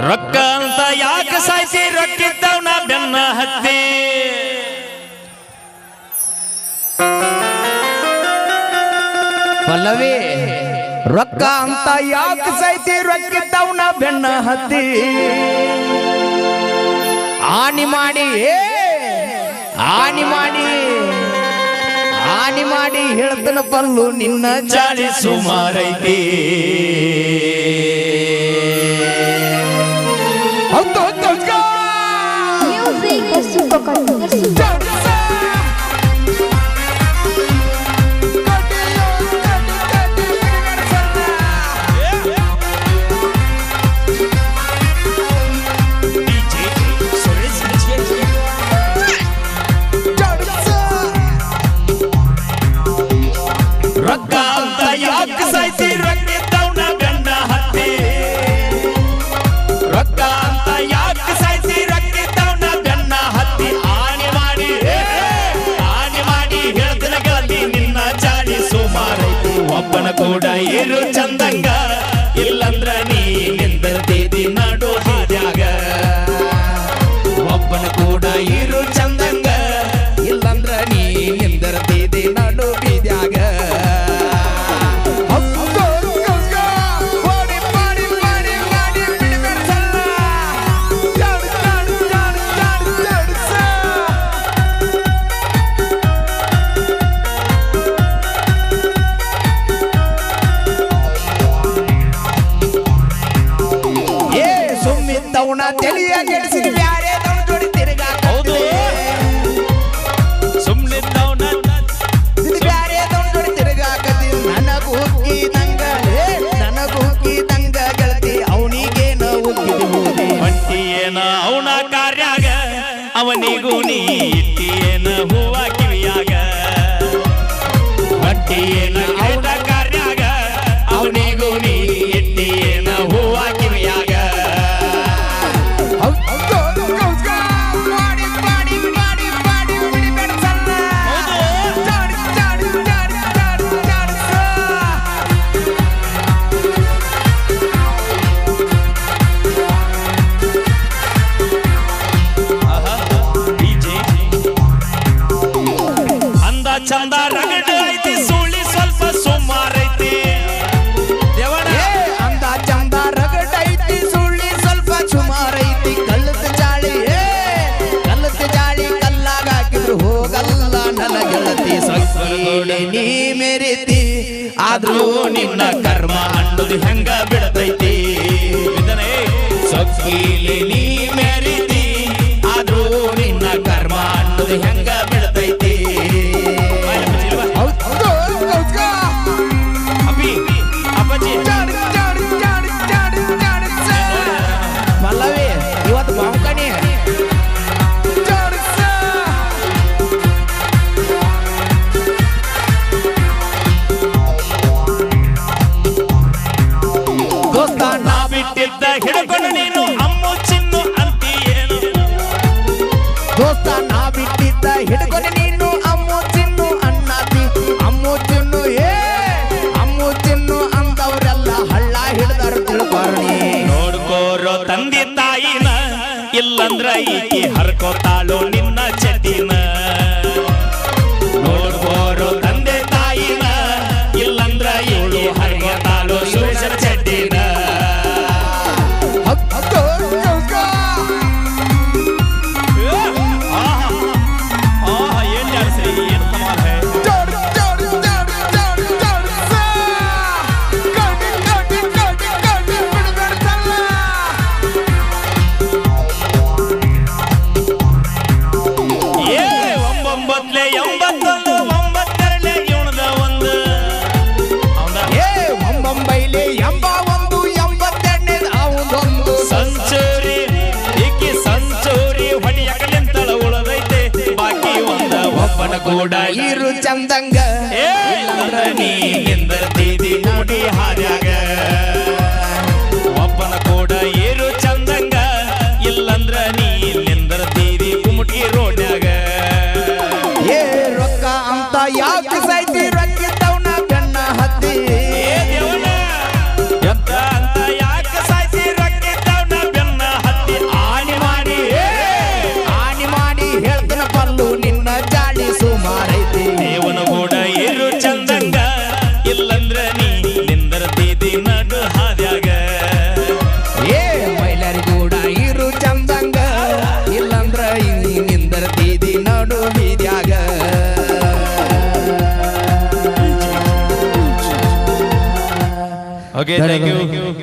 ರೊಕ್ಕ ಅಂತ ಯಾಕೆ ಸಾಯಿಸಿ ರೊಕ್ಕಿದ್ದವನ ಬೆನ್ನ ಹತ್ತಿ ಪಲ್ಲವಿ ರೊಕ್ಕ ಅಂತ ಯಾಕೆ ಸಾಯಿಸಿ ರೊಕ್ಕಿದ್ದವನ ಬೆನ್ನ ಹತ್ತಿ ಆನಿ ಮಾಡಿ ಹೇಳ್ತನ ಪಲ್ಲು ನಿನ್ನ ಚಾಳಿ ಸುಮಾರೈತಿ ರೊಕ್ಕ ಅಂತ ಯಾಕೆ ಸಾಯಿಸಿ ರೊಕ್ಕಿದ್ದವನ ಬೆನ್ನ ಹತ್ತಿ ರೊಕ್ಕ ಅಂತ ಯಾಕೆ ಸಾಯಿಸಿ ರೊಕ್ಕಿದ್ದವನ ಬೆನ್ನ ಹತ್ತಿ ಆನೆ ಮಾಡಿ ಹೇಳ್ತಿನ ಗೆಳತಿ ನಿನ್ನ ಚಾಳಿ ಸುಮಾರೈತಿ ಒಬ್ಬನ ಕೂಡ ಇರು ಚಂದಂಗ ಇಲ್ಲಂದ್ರ ನೀ ನಿಂದಿರ್ತಿದಿ ನಡು ಹಾದ್ಯಾಗ ಒಬ್ಬನ ಕೂಡ ಇರು ಚಂದಂಗ ಇಲ್ಲಂದ್ರ ನೀ ನಿಂದಿರ್ತಿದಿ ನಡು ಬೀದ್ಯಾಗ ತೆಲಿಯ ಗೆಡಿಸಿದ ಬ್ಯಾರೆ ಜೋಡಿ ತಿರುಗಾಕ ಹೌದು ಸುಮ್ಮನೆ ಬ್ಯಾರೆ ಜೋಡಿ ತಿರುಗಾಕತಿ ನನಗೂ ಹುಕ್ಕಿದಂಗ ಗೆಳತಿ ಅವನಿಗೇನ ಹುಕ್ಕಿದ ಹೋದೆ ಹೊಟ್ಟಿಯೇನ ಅವನ ಕಾರ್ಯಾಗ ಅವನಿಗೂ ನೀ ಇಟ್ಟಿಯೇನ ಹೂವ ಕಿವಿಯಾಗ ಹೊಟ್ಟಿಯೇನ ಅವನ ಕಾರ್ಯಾಗ ಅವನಿಗೂ ನೀ ಇಟ್ಟಿಯೇನ ಹೂವ ಕಿವಿಯಾಗ ಚಂದ ರಗಡ ಐತಿ ಸುಳಿ ಸ್ವಲ್ಪ ಸುಮಾರೈತಿ ಅಂದ ಚಂದ ರಗಡ ಐತಿ ಸುಳ್ಳಿ ಸ್ವಲ್ಪ ಸುಮಾರೈತಿ ಕಲ್ಲದ ಜಾಳಿ ಕಲ್ಲಾಗ ಹಾಕಿದ್ರು ಹೋಗಲ್ಲ ನನ್ನ ಗೆಳತಿ ಸೊಕ್ಕಿ ನೀ ಮೆರಿತಿ ಆದ್ರೂ ನಿನ್ನ ಕರ್ಮ ಅನ್ನೋದು ಹೆಂಗ ಬಿಡತೈತಿ ಸೊಕ್ಕಿಲಿ ನೀ ಮೆರಿತಿ ಆದ್ರೂ ನಿನ್ನ ಕರ್ಮ ಅನ್ನೋದು ಹೆಂಗ ಬಿಡತೈತಿ ಪಲ್ಲವಿ ಇವತ್ತು ಬಾಂಕಣಿ ದೋಸ್ತ ನಾ ಬಿಟ್ಟಿದ್ದ ಹಿಡ್ಕೊಂಡು ನೀನು ಅಮ್ಮು ಚಿನ್ನು ಅಂತೀಯೇನು ದೋಸ್ತ ನಾ ಬಿಟ್ಟಿದ್ದ ಹಿಡ್ಕೊಂಡು ನೀನು ಅಮ್ಮು ಚಿನ್ನು ಅನ್ನತಿ ಅಮ್ಮು ಚಿನ್ನು ಅಂತವ್ರೆಲ್ಲ ಹಳ್ಳ ಹಿಡ್ದಾರ ತಿಳ್ಕೊರ್ಣಿ ನೋಡ್ಕೋರೋ ತಂದೆ ತಾಯಿನ ಇಲ್ಲಂದ್ರ ಈಕಿ ಹರ್ಕೋತಾಳು ನಿನ್ನ ಚಟಿನ ನೋಡ್ಕೋರೋ ತಂದೆ ತಾಯಿನ ಇಲ್ಲಂದ್ರ ಇವಳು ಹರ್ಕೋತಾಳು ಸುರೇಶನ ಚಟಿನ ಕೂಡ ಇರು ಚಂದಂಗ ನೀ ನಿಂದಿರ್ತಿದಿ ನೋಡಿ ಹಾದ್ಯಾಗ ಒಬ್ಬನ ಕೂಡ ಇರು ಚಂದಂಗ ಇಲ್ಲಂದ್ರ ನೀ ನಿಂದಿರ್ತಿದಿ ಕುಮಟಿ ರೋಡ್ಯಾಗ ರೊಕ್ಕ ಅಂತ ಯಾಕೆ ಸಾಯ್ತಿ ರೊಕ್ಕಿದ್ದವನ ಬೆನ್ನ ಹತ್ತಿ ಅಂತ ಯಾಕೆ ಸಾಯ್ತಿ ರೊಕ್ಕಿದ್ದವನ ಬೆನ್ನ ಓಕೆ ಥ್ಯಾಂಕ್ ಯು